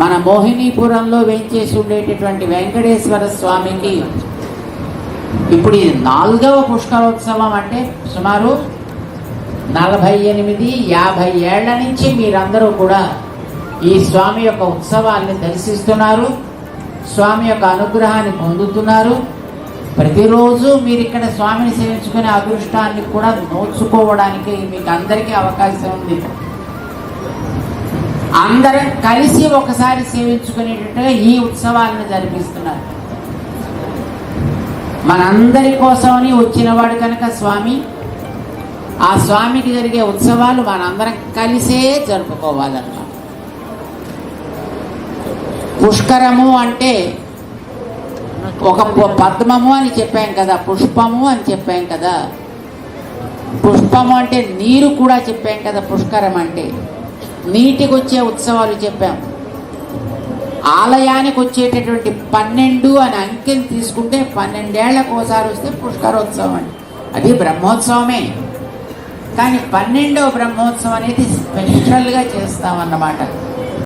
మన మోహినీపురంలో వేంచేసి ఉండేటటువంటి వెంకటేశ్వర స్వామికి ఇప్పుడు ఇది 4వ పుష్కరోత్సవం. అంటే సుమారు 48-50 ఏళ్ల నుంచి మీరందరూ కూడా ఈ స్వామి యొక్క ఉత్సవాల్ని దర్శిస్తున్నారు, స్వామి యొక్క అనుగ్రహాన్ని పొందుతున్నారు. ప్రతిరోజు మీరు ఇక్కడ స్వామిని సేవించుకునే అదృష్టాన్ని కూడా నోచుకోవడానికి మీకు అందరికీ అవకాశం ఉంది. అందరం కలిసి ఒకసారి సేవించుకునేటట్టుగా ఈ ఉత్సవాలను జరిపిస్తున్నారు. మనందరి కోసమని వచ్చినవాడు కనుక స్వామి, ఆ స్వామికి జరిగే ఉత్సవాలు మనందరం కలిసే జరుపుకోవాలన్నమాట. పుష్కరము అంటే ఒక పద్మము అని చెప్పాం కదా, పుష్పము అని చెప్పాం కదా. పుష్పము అంటే నీరు కూడా చెప్పాం కదా. పుష్కరం అంటే నీటికి వచ్చే ఉత్సవాలు చెప్పాం. ఆలయానికి వచ్చేటటువంటి 12 అని అంకెని తీసుకుంటే 12 ఏళ్లకు ఒకసారి వస్తే పుష్కరోత్సవం అండి. అది బ్రహ్మోత్సవమే, కానీ 12వ బ్రహ్మోత్సవం అనేది స్పెషల్గా చేస్తామన్నమాట.